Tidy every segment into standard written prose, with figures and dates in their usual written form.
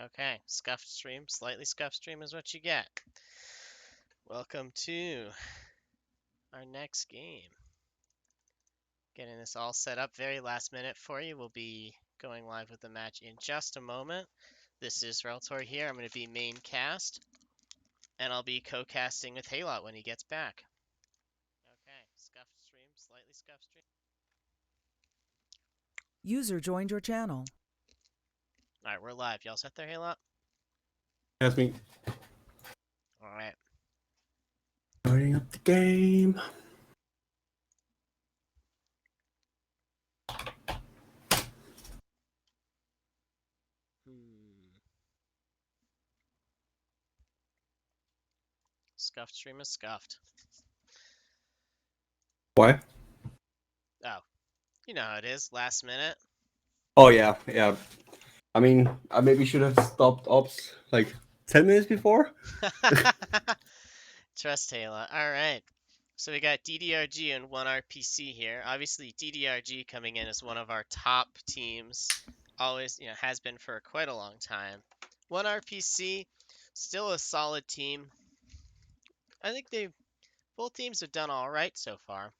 Okay, scuffed stream, slightly scuffed stream is what you get. Welcome to our next game. Getting this all set up very last minute for you. We'll be going live with the match in just a moment. This is Reltor here. I'm going to be main cast, and I'll be co-casting with Halot when he gets back. Okay, scuffed stream, slightly scuffed stream. User joined your channel. All right, we're live. Y'all set there, Halot? That's me. All right. Starting up the game. Scuffed stream is scuffed. Why? Oh, you know how it is. Last minute. Oh yeah. I mean, I maybe should have stopped ops like 10 minutes before. Trust Taylor. All right. So we got DDRG and 1RPC here. Obviously, DDRG coming in as one of our top teams. Always, has been for quite a long time. 1RPC, still a solid team. I think both teams have done all right so far.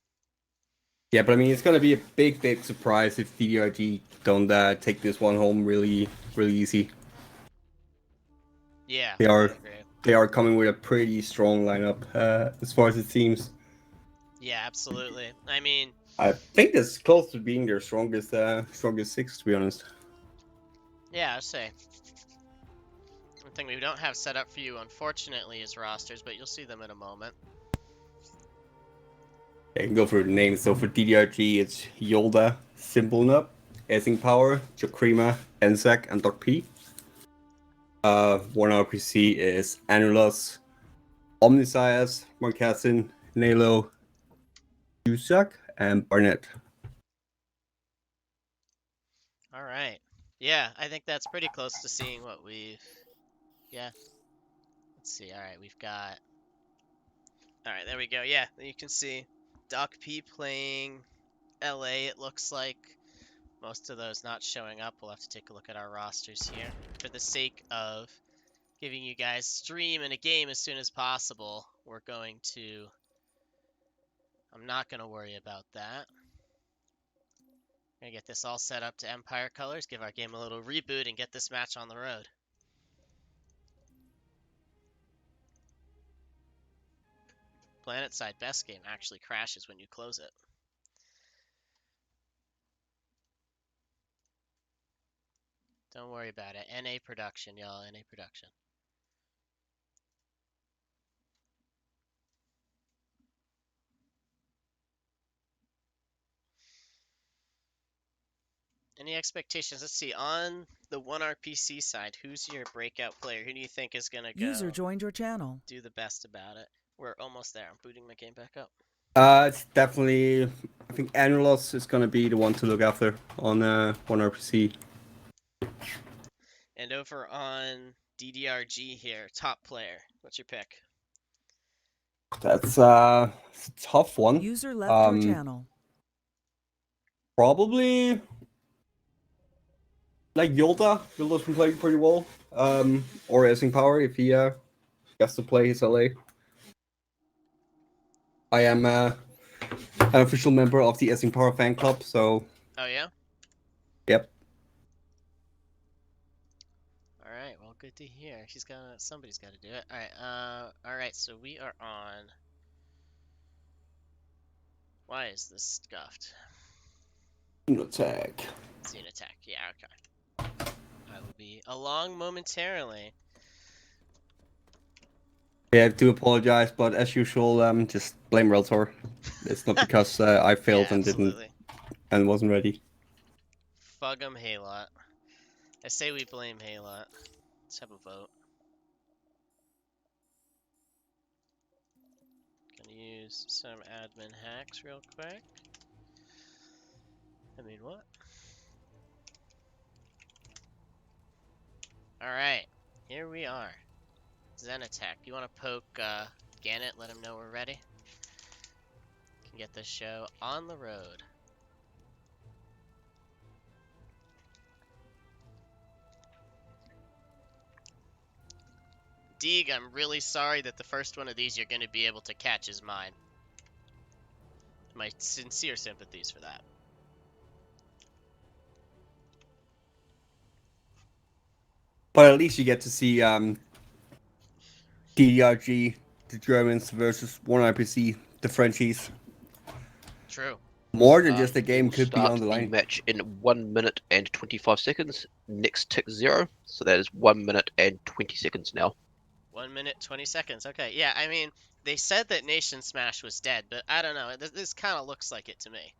Yeah, but I mean, it's gonna be a big surprise if DDRG don't take this one home really easy. Yeah, They I are agree. they are coming with a pretty strong lineup as far as it seems. Yeah, absolutely. I mean, I think that's close to being their strongest six, to be honest. yeah, I'll say. One thing we don't have set up for you, unfortunately, is rosters, but you'll see them in a moment. I can go through the names. So for DDRG, it's Yolda, Simplenup, Essing Power, Jokrima, Enzak, and Doc P. 1RPC is Anulus, Omniscience, Marcassin, Nalo, Yusak, and Barnett. All right. Yeah, I think that's pretty close to seeing what we've... Yeah. Let's see. All right, we've got... All right, there we go. Yeah, you can see Doc P playing LA, it looks like. Most of those not showing up. We'll have to take a look at our rosters here. For the sake of giving you guys stream and a game as soon as possible, we're going to... I'm not going to worry about that. Gonna get this all set up to Empire colors, give our game a little reboot, and get this match on the road. PlanetSide Best Game actually crashes when you close it. Don't worry about it. NA production, y'all. NA production. Any expectations? Let's see. On the 1RPC side, who's your breakout player? Who do you think is going to go User joined your channel. do the best about it? We're almost there. I'm booting my game back up. It's definitely, I think Anulus is going to be the one to look after on 1RPC. And over on DDRG here, top player. What's your pick? That's a tough one. User left your channel. Probably like Yolda. Yolda's been playing pretty well. Or Essing Power if he gets to play his LA. I am an official member of the Essing Power fan club, so. Oh, yeah? Yep. All right. Well, good to hear. Somebody's got to do it. All right. All right. So we are on. Why is this scuffed? Attack. Xenoattack. Yeah. Okay. I will be along momentarily. Yeah, I do apologize, but as usual, just blame Reltor. It's not because I failed Yeah, and didn't absolutely. and wasn't ready. Fug 'em, Halot. I say we blame Halot. Let's have a vote. Gonna use some admin hacks real quick. I mean, what? Alright, here we are. Xenoattack. You want to poke Gannett, let him know we're ready? Can get this show on the road. Deeg, I'm really sorry that the first one of these you're going to be able to catch is mine. My sincere sympathies for that. But at least you get to see DDRG, the Germans, versus 1RPC, the Frenchies. True. More than just the We game will could be start on the line. match in 1 minute and 25 seconds. Next tick 0. So that is 1 minute and 20 seconds now. 1 minute, 20 seconds. Okay, yeah, I mean, they said that Nation Smash was dead, but I don't know. This kind of looks like it to me.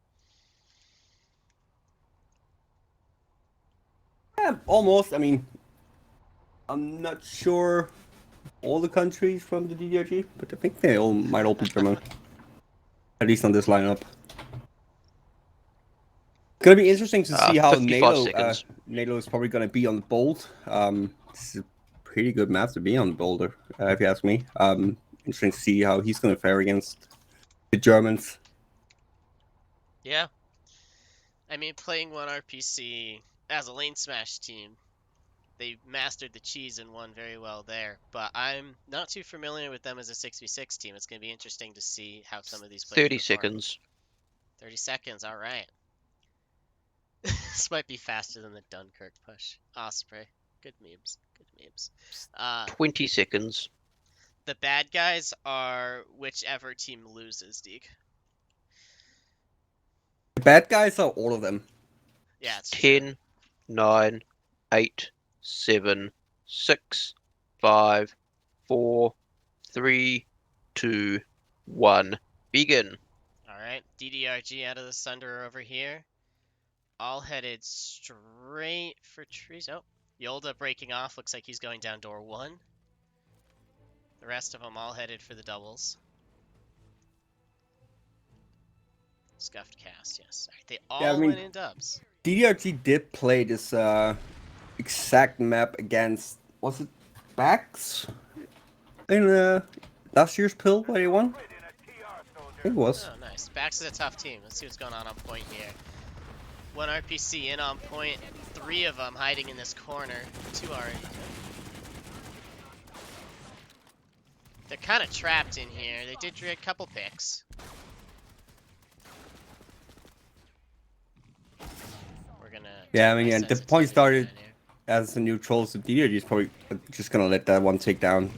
Yeah, almost. I mean, I'm not sure all the countries from the DDRG, but I think they all might all be German. At least on this lineup. It's gonna be interesting to see how 55 seconds. NATO is probably gonna be on the Bold. This is a pretty good map to be on the Boulder, if you ask me. Interesting to see how he's gonna fare against the Germans. Yeah. I mean, playing 1RPC as a lane smash team, they mastered the cheese and won very well there. But I'm not too familiar with them as a 6v6 team. It's going to be interesting to see how some of these players 30 perform. seconds. 30 seconds, all right. This might be faster than the Dunkirk push. Osprey. Good memes. Good memes. 20 seconds. The bad guys are whichever team loses, Deke. The bad guys are all of them. Yeah, it's true. 10, 9, 8, 7, 6, 5, 4, 3, 2, 1. Begin. Alright, DDRG out of the Sunder over here. All headed straight for trees. Oh, Yolda breaking off. Looks like he's going down door 1. The rest of them all headed for the doubles. Scuffed cast, yes. Alright, they all went in dubs. DDRG did play this exact map against, was it Bax? In last year's Pill where they won? I think it was. Oh, nice. Bax is a tough team. Let's see what's going on point here. 1RPC in on point. 3 of them hiding in this corner. 2 already. They're kind of trapped in here. They did a couple picks. We're gonna. Yeah, I mean, yeah, the point started here. as a neutral, so DDRG is probably just gonna let that one take down.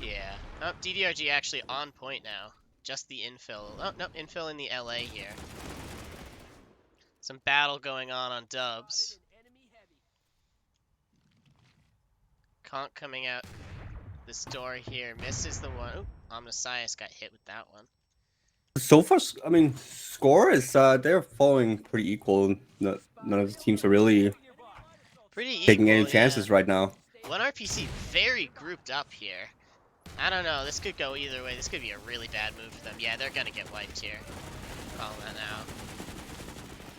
Yeah. Oh, DDRG actually on point now. Just the infill. Oh, no, infill in the LA here. Some battle going on dubs. Conk coming out this door here. Misses the one. Ooh, Omnisias got hit with that one. So far, I mean, score is they're following pretty equal. None of the teams are really Pretty taking equal, any chances yeah. right now. 1RPC very grouped up here. I don't know. This could go either way. This could be a really bad move for them. Yeah, they're gonna get wiped here. Calling that now.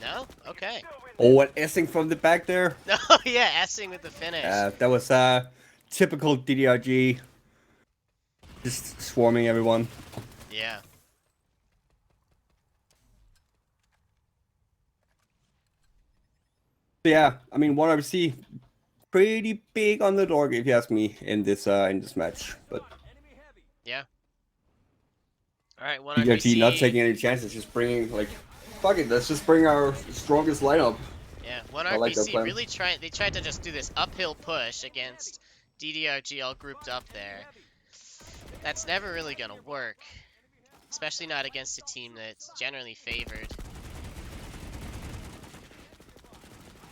No? Okay. Oh, and Essing from the back there. No, yeah, Essing with the finish. That was typical DDRG. Just swarming everyone. Yeah. Yeah, I mean, 1RPC pretty big underdog if you ask me in this match, but Yeah. All right, DDRG 1RPC. not taking any chances, just bringing like, fuck it, let's just bring our strongest lineup. Yeah, I like that 1RPC plan. really tried. They tried to just do this uphill push against DDRG all grouped up there. That's never really gonna work, especially not against a team that's generally favored.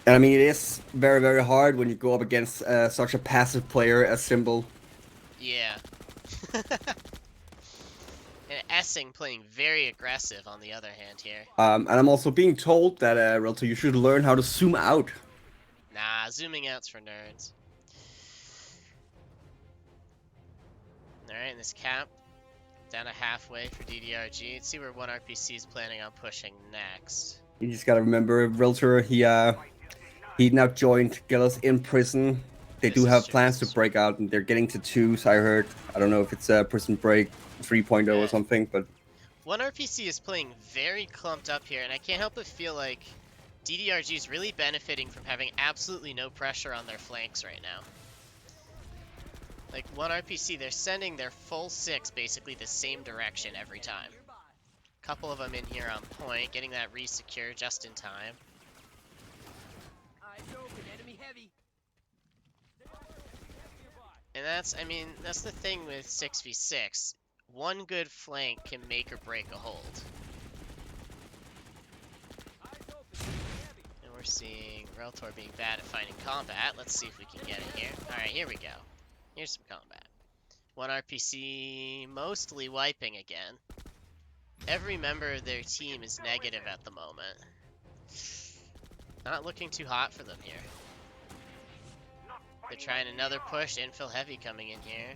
And I mean, it is very, very hard when you go up against such a passive player as Symbol. Yeah. And Essing playing very aggressive on the other hand here. And I'm also being told that, Relto, you should learn how to zoom out. Nah, zooming out's for nerds. Alright, this cap down to halfway for DDRG. Let's see where 1RPC is planning on pushing next. You just gotta remember, Relto, he now joined Gillis in prison. They This do is have true, plans this to is break out, and they're getting to 2s, I heard. I don't know if it's a Prison Break 3.0 Yeah. or something, but 1RPC is playing very clumped up here, and I can't help but feel like DDRG is really benefiting from having absolutely no pressure on their flanks right now. Like, one RPC, they're sending their full 6 basically the same direction every time. Couple of them in here on point, getting that re-secure just in time. And that's, I mean, that's the thing with 6v6. One good flank can make or break a hold. And we're seeing Reltor being bad at finding combat. Let's see if we can get it here. Alright, here we go. Here's some combat. One RPC mostly wiping again. Every member of their team is negative at the moment. Not looking too hot for them here. They're trying another push, infill heavy coming in here.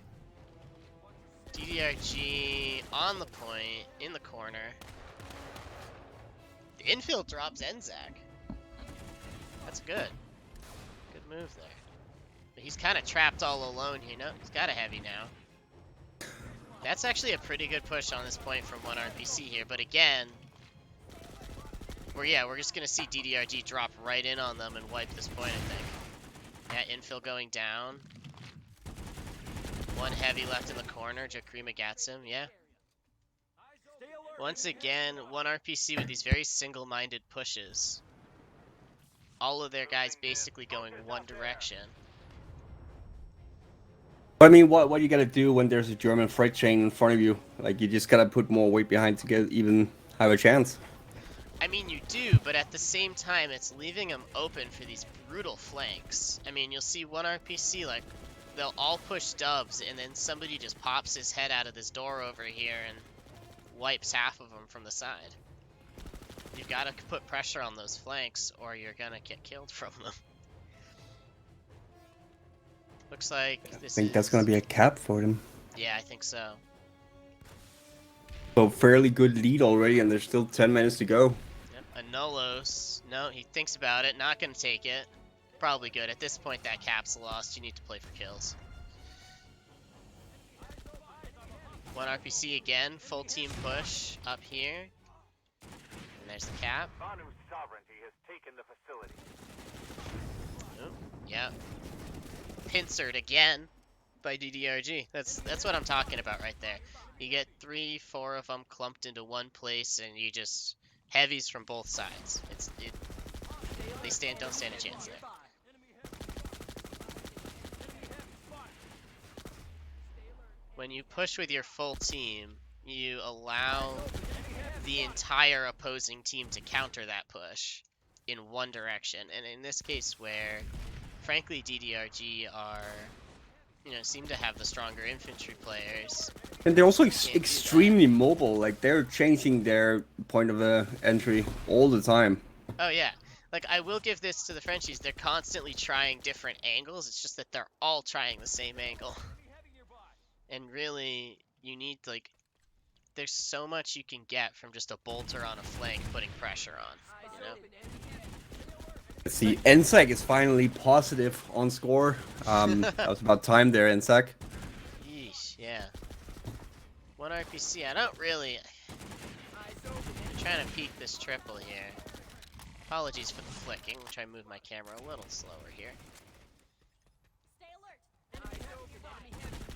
DDRG on the point, in the corner. The infill drops Enzak. That's good. Good move there. But he's kind of trapped all alone here. No, he's got a heavy now. That's actually a pretty good push on this point from one RPC here. But again, we're just going to see DDRG drop right in on them and wipe this point, I think. Yeah, infill going down. One heavy left in the corner. Jakrima gets him, yeah. Once again, one RPC with these very single-minded pushes. All of their guys basically going one direction. I mean, what you gotta do when there's a German freight train in front of you? Like, you just gotta put more weight behind to get even have a chance. I mean, you do, but at the same time, it's leaving them open for these brutal flanks. I mean, you'll see one RPC, like, they'll all push dubs, and then somebody just pops his head out of this door over here and wipes half of them from the side. You've got to put pressure on those flanks, or you're gonna get killed from them. Looks like this I think that's gonna be a cap for them. Yeah, I think so. So fairly good lead already, and there's still 10 minutes to go. Yep. Anolos. No, he thinks about it. Not gonna take it. Probably good. At this point, that cap's lost. You need to play for kills. One RPC again. Full team push up here. And there's the cap. Banu's sovereignty has taken the facility. Oh, yeah. Pincered again by DDRG. That's what I'm talking about right there. You get 3, 4 of them clumped into one place, and you just heavies from both sides. They don't stand a chance there. When you push with your full team, you allow the entire opposing team to counter that push in one direction. And in this case, where frankly DDRG are, seem to have the stronger infantry players. And they're also extremely mobile. Like, they're changing their point of entry all the time. Oh yeah. Like, I will give this to the Frenchies. They're constantly trying different angles. It's just that they're all trying the same angle. And really, you need, like, there's so much you can get from just a bolter on a flank putting pressure on, you know? Let's see, Enzak is finally positive on score. That was about time there, Enzak. Yeesh, yeah. One RPC, I'm trying to peek this triple here. Apologies for the flicking. I'll try and move my camera a little slower here.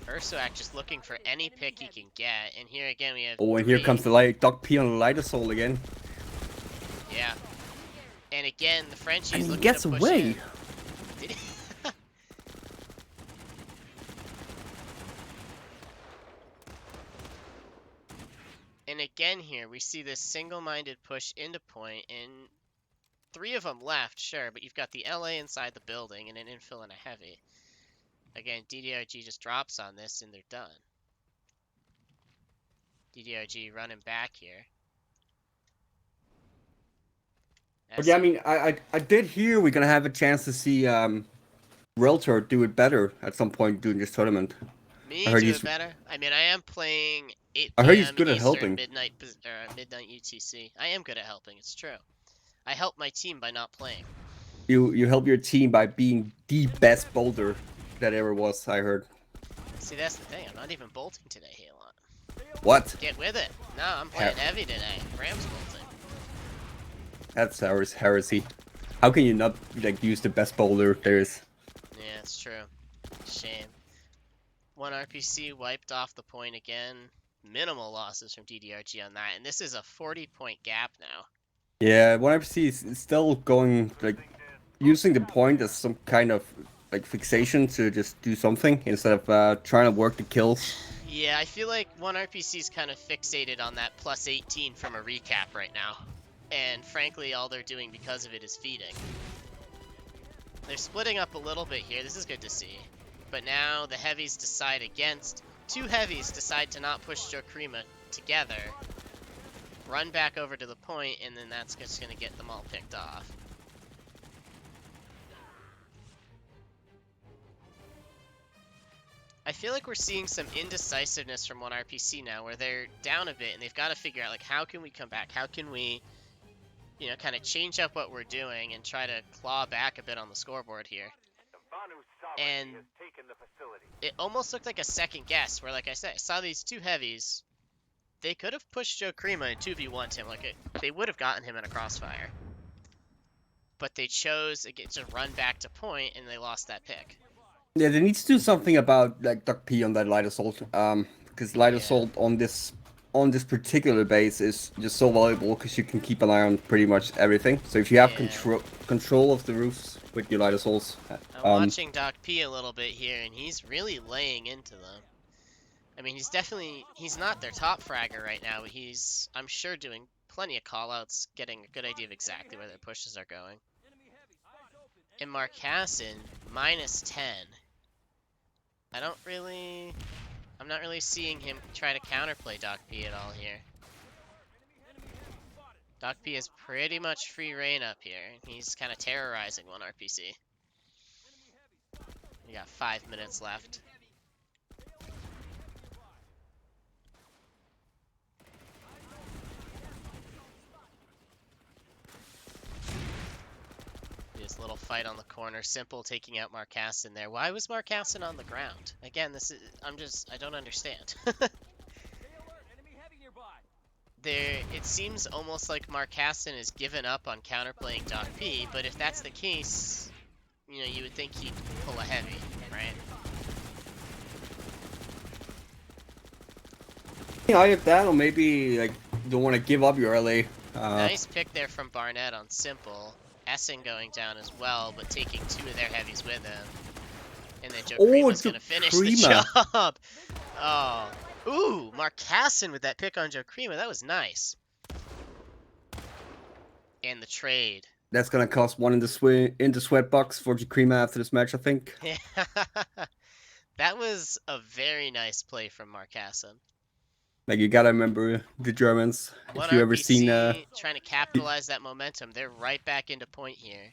Ursuak just looking for any pick he can get, and here again we have. Oh, and here comes the Doc P on the lighter soul again. Yeah. And again, the Frenchies And he looking gets to push away. in. Did he? And again here, we see this single-minded push into point, and 3 of them left, sure, but you've got the LA inside the building and an infill and a heavy. Again, DDRG just drops on this and they're done. DDRG running back here. But yeah, I mean, I did hear we're gonna have a chance to see Reltor do it better at some point during this tournament. Me I heard do he's- it better. I mean, I am playing 8 I heard he's PM good at Eastern, helping. midnight UTC. I am good at helping. It's true. I help my team by not playing. You help your team by being the best boulder that ever was, I heard. See, that's the thing. I'm not even bolting today, Halon. What? Get with it. No, I'm playing heavy today. Rams bolting. That's heresy. How can you not use the best boulder there is? Yeah, it's true. Shame. One RPC wiped off the point again. Minimal losses from DDRG on that, and this is a 40-point gap now. Yeah, 1RPC is still going, like, using the point as some kind of, like, fixation to just do something instead of trying to work the kills. Yeah, I feel like 1RPC's kind of fixated on that plus 18 from a recap right now. And frankly, all they're doing because of it is feeding. They're splitting up a little bit here. This is good to see. But now the heavies decide against... Two heavies decide to not push Jokrima together. Run back over to the point, and then that's just going to get them all picked off. I feel like we're seeing some indecisiveness from 1RPC now, where they're down a bit, and they've got to figure out, like, how can we come back? How can we, you know, kind of change up what we're doing and try to claw back a bit on the scoreboard here? Vanu's sovereignty And has taken the facility. it almost looked like a second guess, where, like I said, I saw these two heavies. They could have pushed Jokrima and 2v1'd him, like, they would have gotten him in a crossfire. But they chose to run back to point, and they lost that pick. Yeah, they need to do something about, like, Duck P on that light assault. Because light Yeah. assault on this particular base is just so valuable because you can keep an eye on pretty much everything. So if you have Yeah. control of the roofs with your light assaults, I'm watching Doc P a little bit here, and he's really laying into them. I mean, he's not their top fragger right now, but he's, I'm sure, doing plenty of callouts, getting a good idea of exactly where their pushes are going. And Marcassin, minus 10. I'm not really seeing him try to counterplay Doc P at all here. Doc P is pretty much free reign up here. He's kind of terrorizing 1RPC. We got 5 minutes left. This little fight on the corner. Simple taking out Marcassin there. Why was Marcassin on the ground? Again, I don't understand. It seems almost like Marcassin has given up on counterplaying Doc P, but if that's the case, you know, you would think he'd pull a heavy, right? either that or maybe, like, don't want to give up your LA. Nice pick there from Barnett on Simple. Essen going down as well, but taking two of their heavies with him. And then Jokrima's gonna finish the Jokrima. job. Oh. Ooh, Marcassin with that pick on Jokrima. That was nice. And the trade. That's gonna cost one in the sweatbox for Jokrima after this match, I think. That was a very nice play from Marcassin. Like, you gotta remember the Germans. If you ever seen trying to capitalize that momentum, they're right back into point here.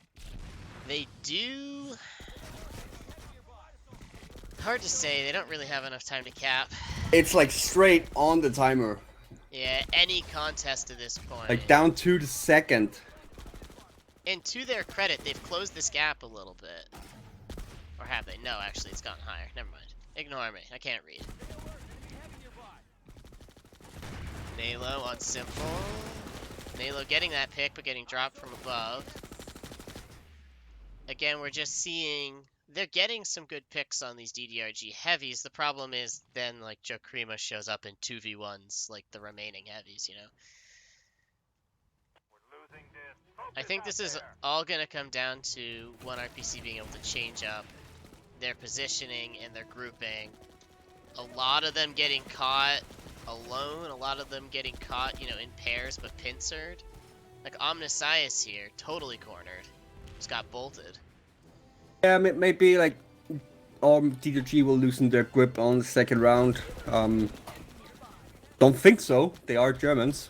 They do. Hard to say. They don't really have enough time to cap. it's like straight on the timer. Yeah, any contest to this point. Like down to the second. And to their credit, they've closed this gap a little bit. Or have they? No, actually, it's gone higher. Never mind. Ignore me. I can't read. Nalo on Simple. Nalo getting that pick, but getting dropped from above. Again, we're just seeing... They're getting some good picks on these DDRG heavies. The problem is then, like, Jokrima shows up in 2v1s, like the remaining heavies, you know? We're losing this. I think this is all going to come down to 1RPC being able to change up their positioning and their grouping. A lot of them getting caught alone, a lot of them getting caught, you know, in pairs but pincered. Like Omniscience here, totally cornered. Just got bolted. Yeah, maybe like DDG will loosen their grip on the second round. Don't think so. They are Germans.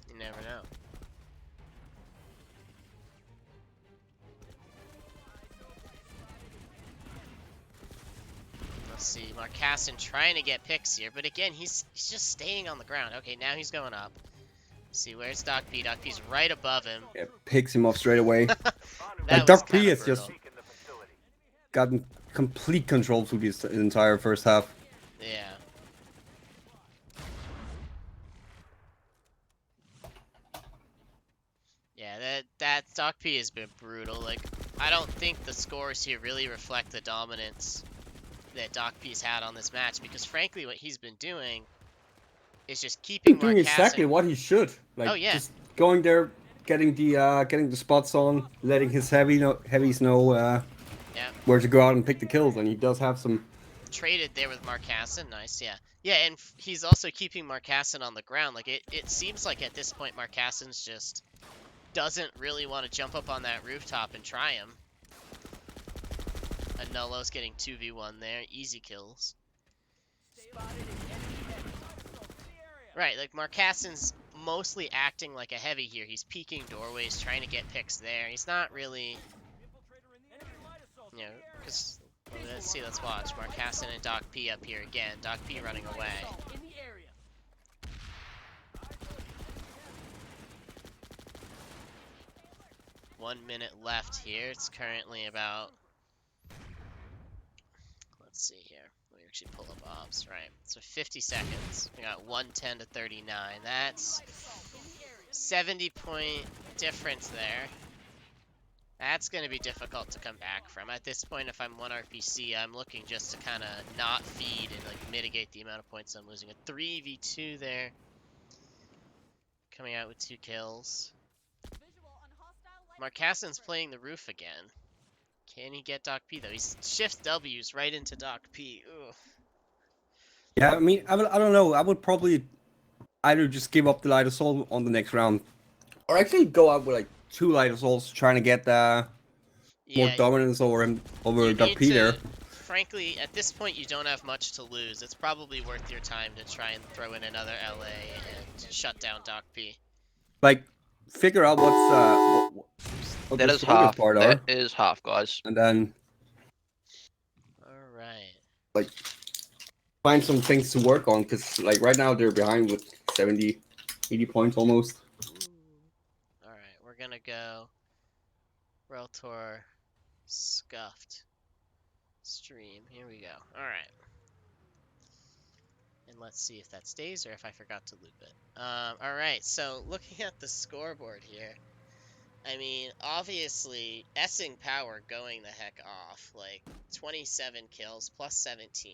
You never know. Let's see, Marcassin trying to get picks here, but again, he's just staying on the ground. Okay, now he's going up. Let's see, where's Doc P? Doc P's right above him. Yeah, picks him off straight away. That And was Doc P kinda is just brutal. Taken the facility. gotten complete control through this entire first half. Yeah. Yeah, that Doc P has been brutal. Like, I don't think the scores here really reflect the dominance that Doc P's had on this match, because frankly what he's been doing is just keeping doing exactly Marcassen. what he should. Like Oh, yeah. just going there, getting the spots on, letting his heavies know Yeah. where to go out and pick the kills, and he does have some. Traded there with Marcassen. Nice, yeah. Yeah, and he's also keeping Marcassen on the ground. Like, it seems like at this point Marcassen's just doesn't really want to jump up on that rooftop and try him. Anulo's getting 2v1 there. Easy kills. Right, like Marcassen's mostly acting like a heavy here. He's peeking doorways, trying to get picks there. He's not really, you know, because let's see, let's watch. Marcassen and Doc P up here again. Doc P running away. 1 minute left here. It's currently about, let's see here. Let me actually pull up ops. Right. So 50 seconds. We got 110 to 39. That's 70-point difference there. That's going to be difficult to come back from. At this point, if I'm 1 RPC, I'm looking just to kind of not feed and like mitigate the amount of points I'm losing. A 3v2 there. Coming out with 2 kills. Marcassen's playing the roof again. Can he get Doc P though? He shifts W's right into Doc P. Ugh. Yeah, I mean, I don't know. I would probably either just give up the light assault on the next round, or actually go out with like 2 light assaults, trying to get more Yeah, dominance over him, over you Doc need P there. to, frankly, at this point you don't have much to lose. It's probably worth your time to try and throw in another LA and shut down Doc P. Like, figure out what That the is strongest half. part That are, is half, guys. and then Alright. like find some things to work on, because like right now they're behind with 70, 80 points almost. Alright, we're gonna go Reltor Scuffed Stream. Here we go. Alright. And let's see if that stays or if I forgot to loop it. Alright, so looking at the scoreboard here, I mean, obviously, Essing Power going the heck off. Like, 27 kills plus 17.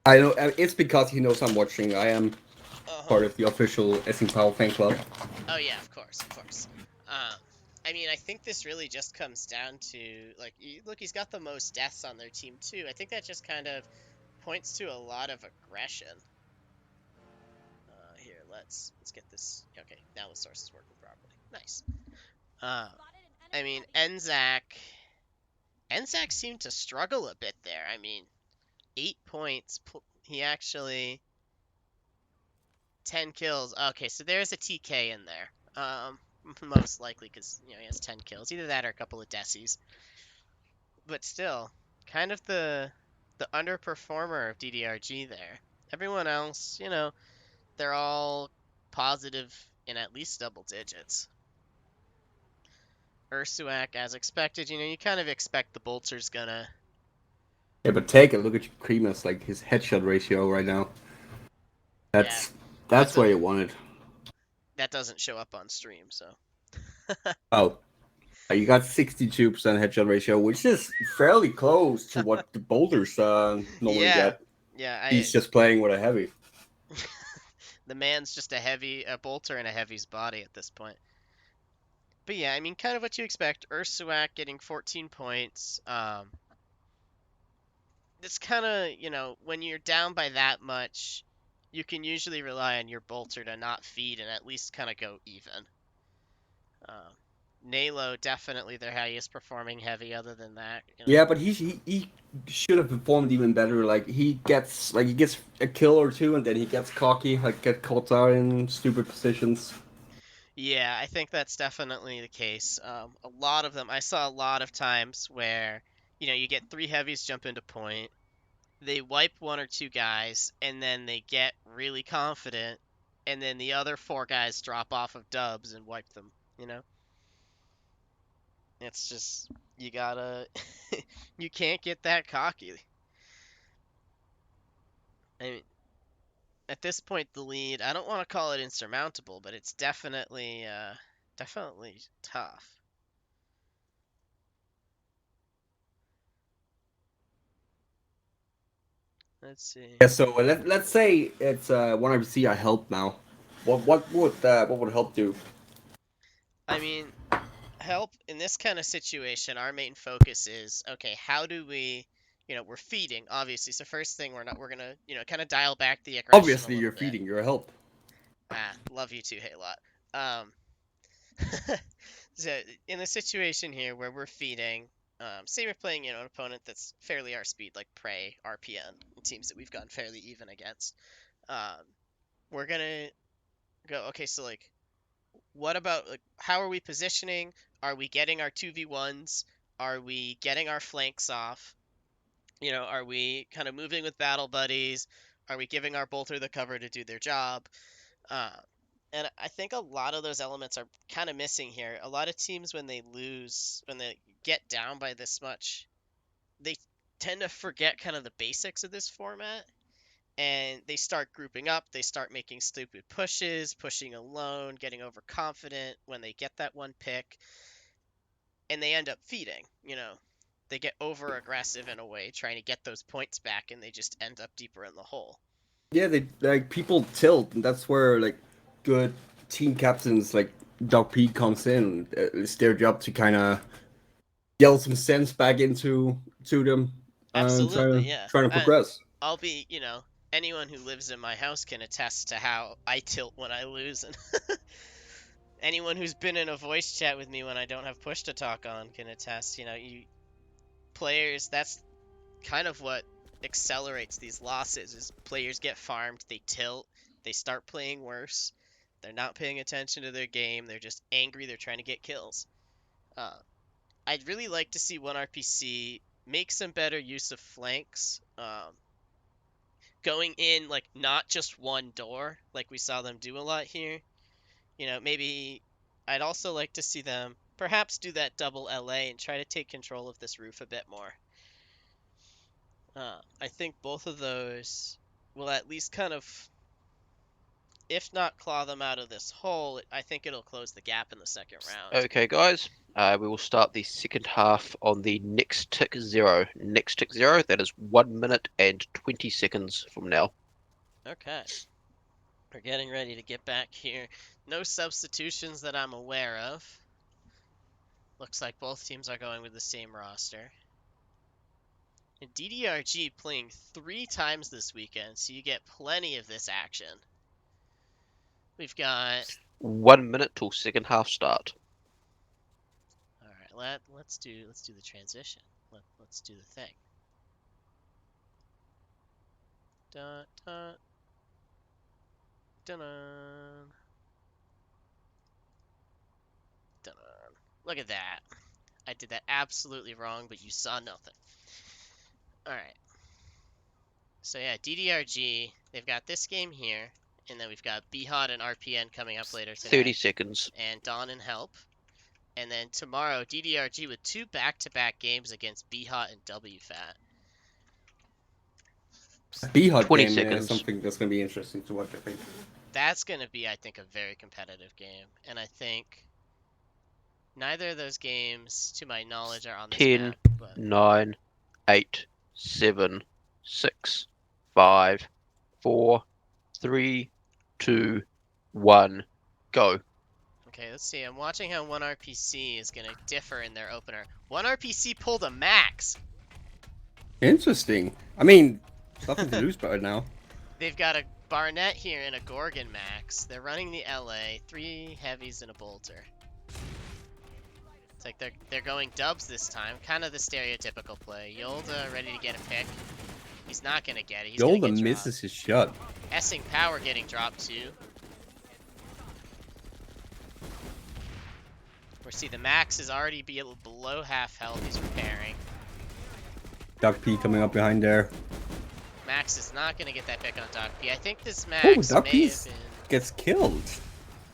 I know it's because he knows I'm watching. I am Uh-huh. part of the official Essing Power fan club. Oh yeah, of course, of course. I mean, I think this really just comes down to, like, look, he's got the most deaths on their team too. I think that just kind of points to a lot of aggression. Here, let's get this. Okay, now the source is working properly. Nice. I mean, Enzak seemed to struggle a bit there. I mean, 8 points. He actually 10 kills. Okay, so there's a TK in there. Most likely because he has 10 kills. Either that or a couple of decies. But still, kind of the underperformer of DDRG there. Everyone else, they're all positive in at least double digits. Ursuak, as expected, you kind of expect the Bolter's gonna. Yeah, but take a look at Kremus, like his headshot ratio right now. That's where you want it. That doesn't show up on stream, so. Oh, you got 62% headshot ratio, which is fairly close to what the Boulders normally get. Yeah, He's just playing with a heavy. The man's just a bolter in a heavy's body at this point. But yeah, I mean, kind of what you expect. Ursuak getting 14 points. It's kind of, when you're down by that much, you can usually rely on your bolter to not feed and at least kind of go even. Nalo, definitely their highest performing heavy other than that. Yeah, but he should have performed even better. Like he gets a kill or two and then he gets cocky, like get caught out in stupid positions. Yeah, I think that's definitely the case. A lot of them, I saw a lot of times where, you get 3 heavies jump into point, they wipe 1 or 2 guys, and then they get really confident, and then the other 4 guys drop off of dubs and wipe them, It's just, you gotta, you can't get that cocky. I mean, at this point, the lead, I don't want to call it insurmountable, but it's definitely tough. Let's see. Yeah, so let's say it's 1RPC I help now. What would help do? I mean, help in this kind of situation, our main focus is okay, how do we, we're feeding, obviously. So first thing we're gonna, kind of dial back the aggression a Obviously, little you're bit. feeding your help. Love you too, Haylot. So in the situation here where we're feeding, say we're playing, an opponent that's fairly our speed, like Prey, RPN, teams that we've gone fairly even against. We're gonna go, okay, so like, what about like how are we positioning? Are we getting our 2v1s? Are we getting our flanks off? Are we kind of moving with battle buddies? Are we giving our bolter the cover to do their job? Uh, and I think a lot of those elements are kind of missing here. A lot of teams, when they lose, when they get down by this much, they tend to forget kind of the basics of this format. And they start grouping up, they start making stupid pushes, pushing alone, getting overconfident when they get that one pick, and they end up feeding, They get over aggressive in a way, trying to get those points back, and they just end up deeper in the hole. Yeah, they like people tilt, and that's where like good team captains like Doc P comes in. It's their job to kind of yell some sense back into them, Absolutely, yeah. trying to And progress. I'll be, anyone who lives in my house can attest to how I tilt when I lose, and anyone who's been in a voice chat with me when I don't have push to talk on can attest. You players, that's kind of what accelerates these losses is players get farmed, they tilt, they start playing worse, they're not paying attention to their game, they're just angry, they're trying to get kills. I'd really like to see 1RPC make some better use of flanks, going in like not just one door like we saw them do a lot here. Maybe I'd also like to see them perhaps do that double LA and try to take control of this roof a bit more. I think both of those will at least kind of, if not claw them out of this hole, I think it'll close the gap in the second round. Okay, guys. We will start the second half on the next tick zero. Next tick zero, that is 1 minute and 20 seconds from now. Okay. We're getting ready to get back here. No substitutions that I'm aware of. Looks like both teams are going with the same roster. And DDRG playing 3 times this weekend, so you get plenty of this action. We've got 1 minute till second half start. all right. Let's do the transition. Let's do the thing. Dun dun dun dun dun. Look at that. I did that absolutely wrong, but you saw nothing. All right. So yeah, DDRG. They've got this game here, and then we've got BHOT and RPN coming up later today. 30 seconds. And Dawn and Help. And then tomorrow, DDRG with 2 back-to-back games against BHOT and WFAT. B-Hot 20 game seconds. is something that's going to be interesting to watch, I think. That's going to be, I think, a very competitive game. And I think neither of those games, to my knowledge, are on this 10, map. But 9, 8, 7, 6, 5, 4, 3, 2, 1, go. okay, let's see. I'm watching how 1RPC is going to differ in their opener. 1RPC pulled a max. Interesting. I mean, nothing to lose right now. They've got a Barnett here and a Gorgon max. They're running the LA, 3 heavies and a bolter. It's like they're going dubs this time. Kind of the stereotypical play. Yolda ready to get a pick. He's not gonna get it. He's gonna Yolda get misses his shot. dropped. Essing Power getting dropped too. We see the max is already below half health. He's repairing. Doc P coming up behind there. Max is not gonna get that pick on Doc P. I think this Oh, Max Doc may P have been. gets killed.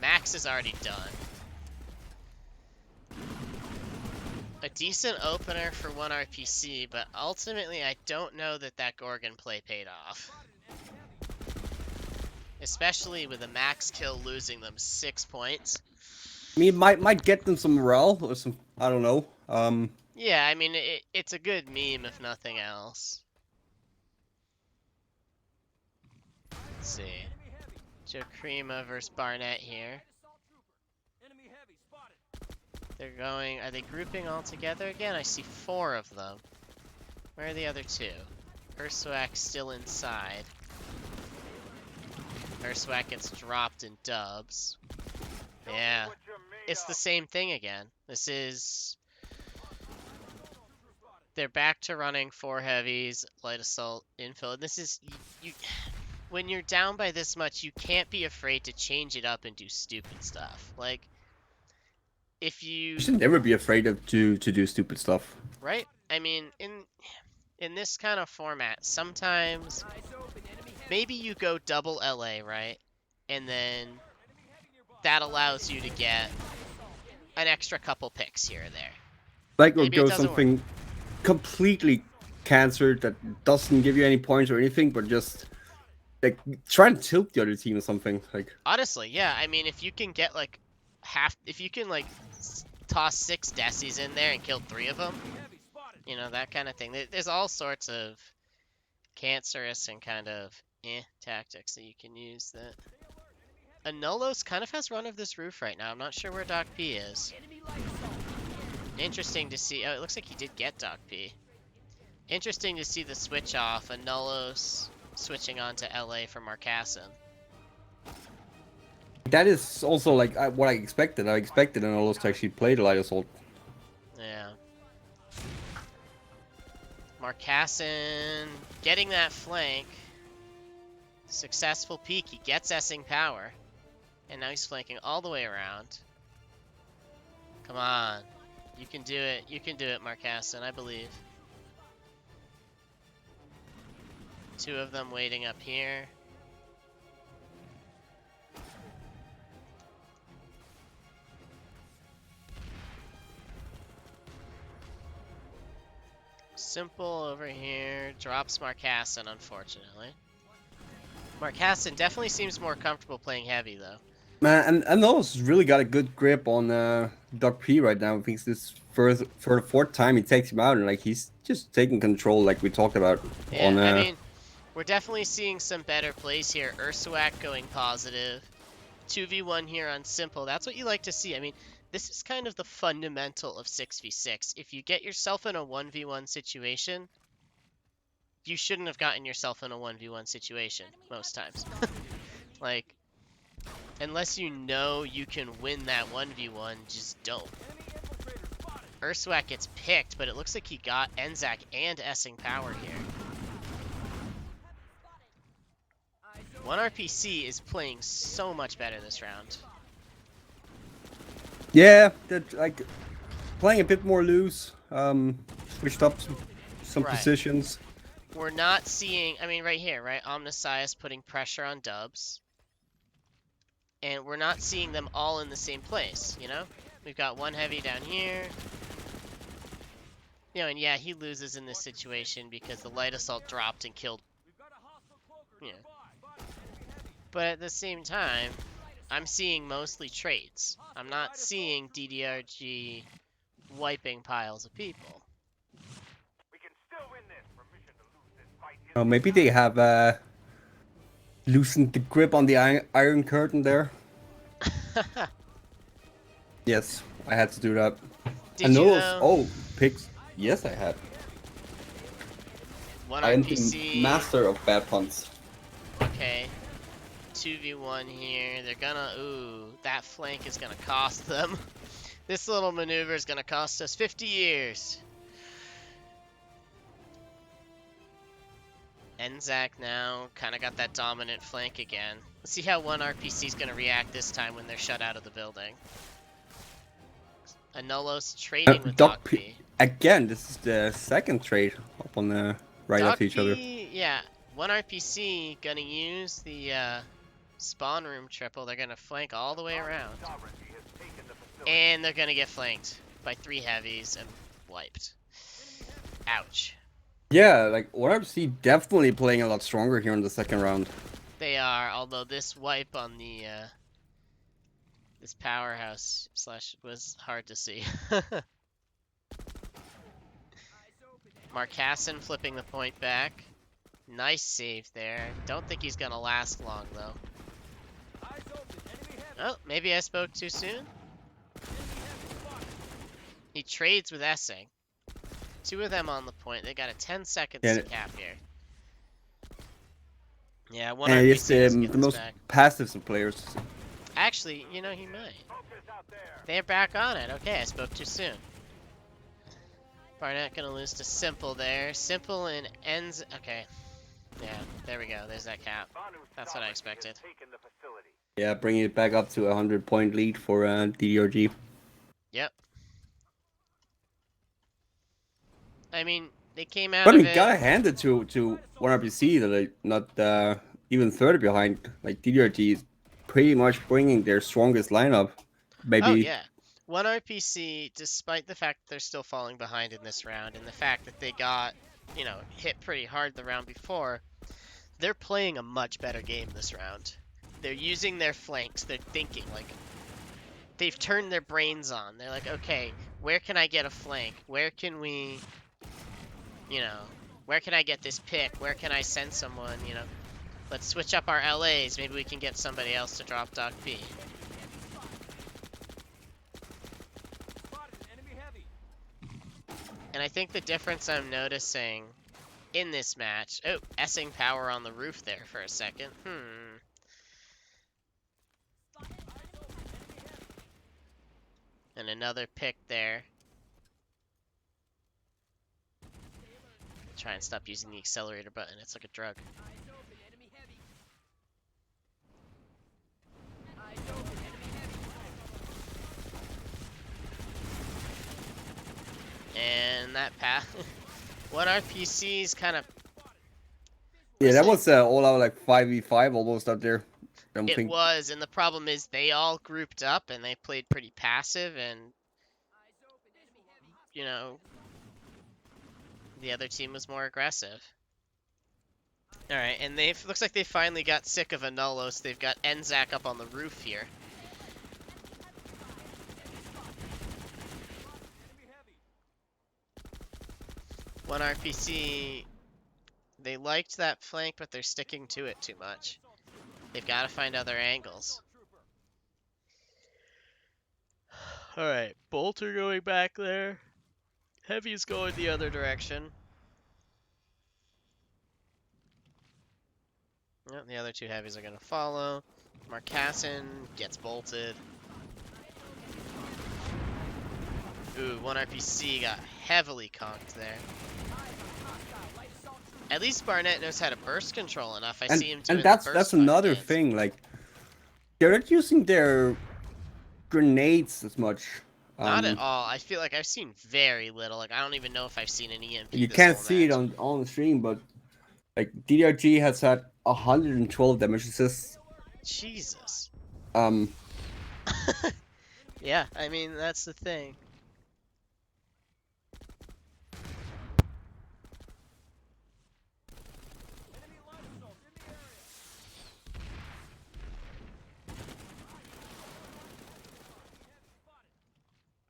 Max is already done. A decent opener for 1RPC, but ultimately I don't know that that Gorgon play paid off. Especially with a max kill losing them 6 points. I mean, might get them some morale or some. I don't know. Yeah, I mean, it's a good meme if nothing else. Let's see. Joe Crema versus Barnett here. They're going. Are they grouping all together again? I see 4 of them. Where are the other 2? Urswak still inside. Urswak gets dropped in dubs. Yeah. It's the same thing again. This is... They're back to running 4 heavies, light assault, infill. And this is... You, when you're down by this much, you can't be afraid to change it up and do stupid stuff. Like, if you... You should never be afraid of to do stupid stuff. Right? I mean, in this kind of format, sometimes maybe you go double LA, right? And then that allows you to get an extra couple picks here or there. Like, or Maybe it go doesn't something completely cancer that doesn't give you any points or anything, but just like try and tilt the other team or something. Like, Honestly, yeah. I mean, if you can get like if you can like toss 6 decies in there and kill 3 of them, you know, that kind of thing. There's all sorts of cancerous and kind of tactics that you can use. That Anolos kind of has run of this roof right now. I'm not sure where Doc P is. Interesting to see. Oh, it looks like he did get Doc P. Interesting to see the switch off. Anolos switching on to LA for Marcassin. that is also like what I expected. I expected Anolos to actually play the light assault. Yeah. Marcassin getting that flank. Successful peek. He gets Essing power. And now he's flanking all the way around. Come on. You can do it. You can do it, Marcassin. I believe. 2 of them waiting up here. Simple over here. Drops Marcassin, unfortunately. Marcassin definitely seems more comfortable playing heavy, though. Man, and Anolos really got a good grip on Doc P right now. I think this for the 4th time he takes him out, and like he's just taking control, like we talked about. Yeah, on, I mean, we're definitely seeing some better plays here. Urswak going positive. 2v1 here on Simple. That's what you like to see. I mean, this is kind of the fundamental of 6v6. If you get yourself in a 1v1 situation, you shouldn't have gotten yourself in a 1v1 situation most times. Like, unless you know you can win that 1v1, just don't. Urswak gets picked, but it looks like he got Enzak and Essing power here. 1RPC is playing so much better this round. Yeah, that like playing a bit more loose. Switched up some Right. positions. We're not seeing, I mean, right here, right? Omnissiah putting pressure on dubs. And we're not seeing them all in the same place, you know? We've got 1 heavy down here. You know, and yeah, he loses in this situation because the light assault dropped and killed. Yeah. But at the same time, I'm seeing mostly trades. I'm not seeing DDRG wiping piles of people. We can still win this. Permission to lose this fight is Maybe they have loosened the grip on the iron curtain there. Yes, I had to do that. Did and you those, though? oh, picks. Yes, I had. One I am RPC. the master of bad puns. Okay. 2v1 here. They're gonna... Ooh, that flank is gonna cost them. This little maneuver is gonna cost us 50 years. Enzak now kind of got that dominant flank again. Let's see how 1RPC is gonna react this time when they're shut out of the building. Anolos trading with Doc P. Again, this is the 2nd trade up on the right Doc after each other. P, yeah. 1RPC gonna use the spawn room triple. They're gonna flank all the way around. sovereignty has taken the facility. And they're gonna get flanked by 3 heavies and wiped. Ouch. Yeah, like ORC definitely playing a lot stronger here in the 2nd round. They are, although this wipe on the this powerhouse slash was hard to see. Marcassin flipping the point back. Nice save there. Don't think he's gonna last long though. Oh, maybe I spoke too soon? He trades with Essing. Two of them on the point. They got a 10 seconds Yeah. to cap here. Yeah, one And he's RPC doesn't get the this most back. passive of players. Actually, you know, he might. Focus out there. They're back on it. Okay, I spoke too soon. Barnett gonna lose to Simple there. Simple and ends. Okay. Yeah, there we go. There's that cap. Banu That's what I Salvage has expected. taken the facility. Yeah, bringing it back up to a 100-point lead for DDRG. Yep. I mean, they came out But I of mean, it. gotta hand it to 1RPC that like not even third behind. Like DDRG is pretty much bringing their strongest lineup. Maybe. Oh yeah. One RPC, despite the fact that they're still falling behind in this round, and the fact that they got, you know, hit pretty hard the round before, they're playing a much better game this round. They're using their flanks. They're thinking like they've turned their brains on. They're like, okay, where can I get a flank? Where can we, you know, where can I get this pick? Where can I send someone? You know, let's switch up our LAs. Maybe we can get somebody else to drop Doc B. And I think the difference I'm noticing in this match... Oh, Essing power on the roof there for a second. And another pick there. Try and stop using the accelerator button. It's like a drug. And that path. What are PCs kind of... Yeah, that was all out like 5v5 almost up there. I don't It think. was, and the problem is they all grouped up and they played pretty passive, and you know, the other team was more aggressive. All right, and they looks like they finally got sick of Anulos. They've got Enzak up on the roof here. One RPC, they liked that flank, but they're sticking to it too much. They've got to find other angles. Alright, Bolter going back there. Heavy's going the other direction. Yep, the other two heavies are going to follow. Marcassin gets bolted. Ooh, one RPC got heavily conked there. At least Barnett knows how to burst control enough. I see him doing And that's the burst another buttons. thing. Like they're not using their grenades as much. Not at all. I feel like I've seen very little. Like I don't even know if I've seen an EMP. You this can't whole see it match. on the stream, but like DDRG has had 112 damage assists. Jesus. Um, Yeah, I mean that's the thing.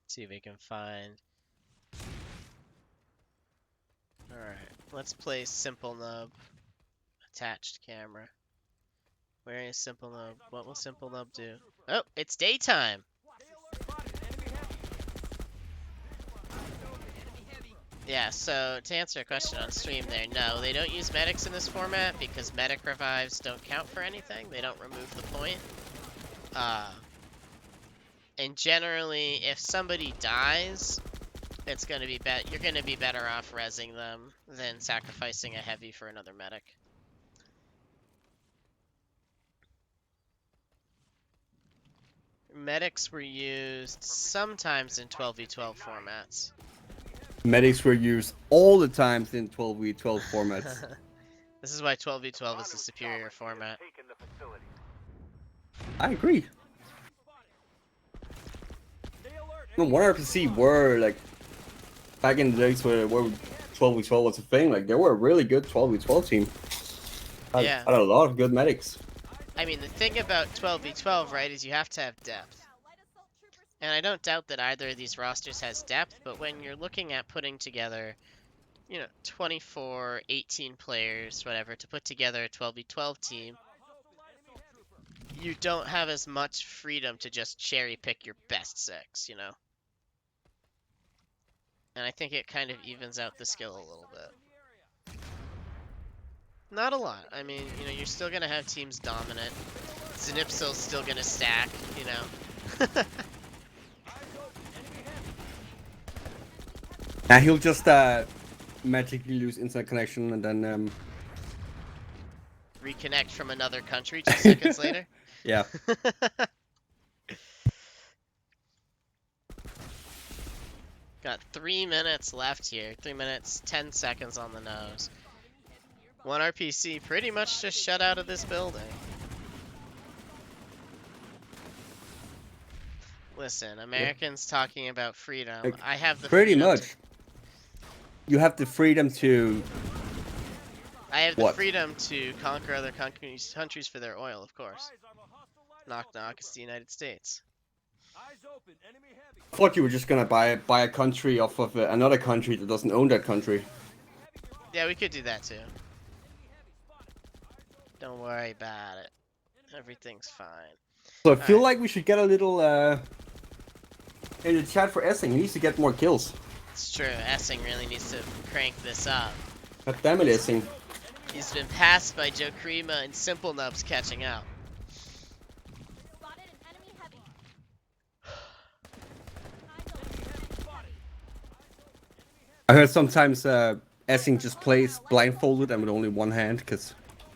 See if we can find. Alright, let's play Simple Nub. Attached camera. Where is Simple Nub? What will Simple Nub do? Oh, it's daytime! Yeah, so to answer a question on stream there, no, they don't use medics in this format because medic revives don't count for anything. They don't remove the point. And generally, if somebody dies, it's gonna be you're gonna be better off rezzing them than sacrificing a heavy for another medic. Medics were used sometimes in 12v12 formats. medics were used all the times in 12v12 formats. This is why 12v12 is the superior format. Taken the facility. I agree. No, 1RPC were like back in the days where 12v12 was a thing. Like they were a really good 12v12 team. Yeah. Had a lot of good medics. I mean, the thing about 12v12, right, is you have to have depth. And I don't doubt that either of these rosters has depth, but when you're looking at putting together, 24, 18 players, whatever, to put together a 12v12 team, you don't have as much freedom to just cherry pick your best six, you know? And I think it kind of evens out the skill a little bit. Not a lot. I mean, you're still gonna have teams dominant. Zenipsil's still gonna stack, you know? Yeah, he'll just magically lose internet connection and then Reconnect from another country 2 seconds later. yeah. Got 3 minutes left here. 3 minutes, 10 seconds on the nose. 1 RPC pretty much just shut out of this building. Listen, Americans talking about freedom. Like, I have the Pretty freedom much. You have the freedom to I have the What? freedom to conquer other countries for their oil, of course. Knock knock, it's the United States. I thought you were just gonna buy a country off of another country that doesn't own that country. Yeah, we could do that too. Don't worry about it. Everything's fine. So I feel Alright. like we should get a little in the chat for Essing. He needs to get more kills. It's true, Essing really needs to crank this up. God damn it, Essing. He's been passed by Joe Krima and Simple Nubs catching up. Spotted an enemy heavy. I heard sometimes Essing just plays blindfolded and with only one hand because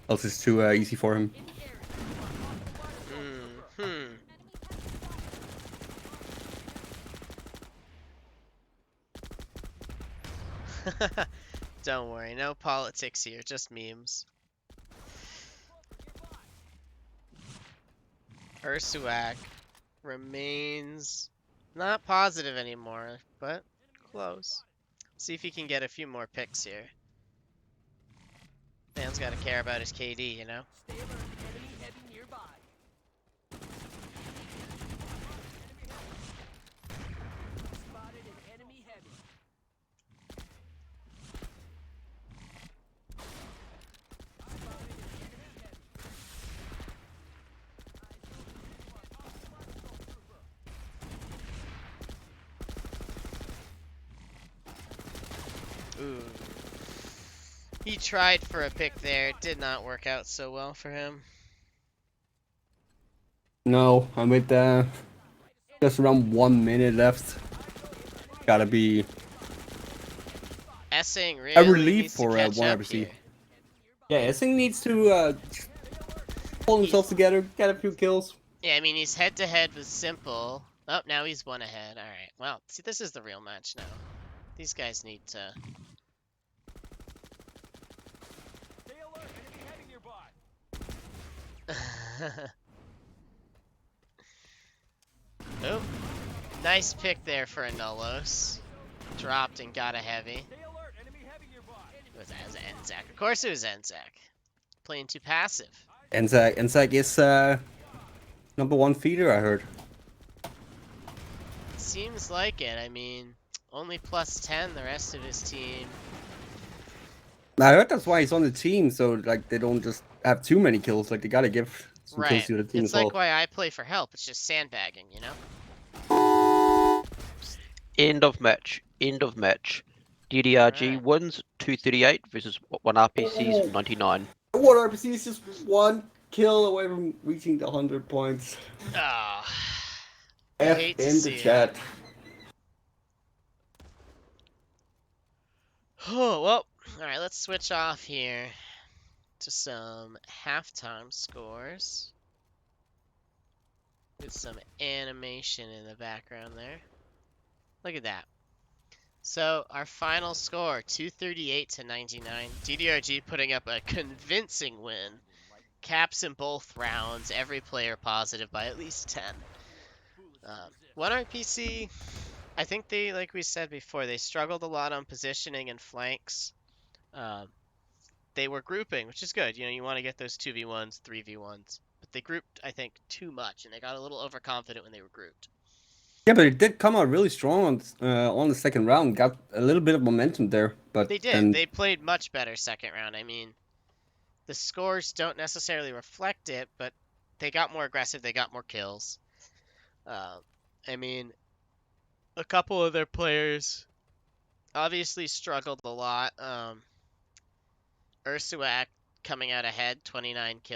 else it's too easy for him. Don't worry, no politics here, just memes. Ursuak remains not positive anymore, but close. See if he can get a few more picks here. Man's gotta care about his KD, you know? Ooh. He tried for a pick there, it did not work out so well for him. No, I'm with just around 1 minute left. Gotta be Essing really a relief needs to for catch one up RPC. here. Yeah, Essing needs to pull himself together, get a few kills. Yeah, I mean, he's head-to-head with Simple. Oh, now he's 1 ahead. Alright, well, see, this is the real match now. These guys need to... Stay alert, enemy heavy nearby. Oh, nice pick there for a Nullos. Dropped and got a heavy. Stay alert, enemy heavy nearby. It was Enzak. Of course it was Enzak. Playing too passive. Enzak is number 1 feeder, I heard. Seems like it. I mean, only plus 10 the rest of his team. I heard that's why he's on the team, so like they don't just have too many kills. Like they gotta give some kills Right. to the team It's as well. like why I play for help. It's just sandbagging, you know? End of match. End of match. DDRG Alright. wins 238 versus 1 RPC's 99. One RPC is just 1 kill away from reaching the 100 points. Ah. F hate to in see the it. chat. Oh, well, alright, let's switch off here to some halftime scores. With some animation in the background there. Look at that. So, our final score, 238 to 99. DDRG putting up a convincing win. Caps in both rounds, every player positive by at least 10. 1 RPC, I think they, like we said before, they struggled a lot on positioning and flanks. They were grouping, which is good. You know, you want to get those 2v1s, 3v1s. But they grouped, I think, too much, and they got a little overconfident when they were grouped. Yeah, but it did come out really strong on the second round. Got a little bit of momentum there, but They did. then They played much better second round. I mean, the scores don't necessarily reflect it, but they got more aggressive. They got more kills. I mean, a couple of their players obviously struggled a lot. Ursuak coming out ahead, 29 kills.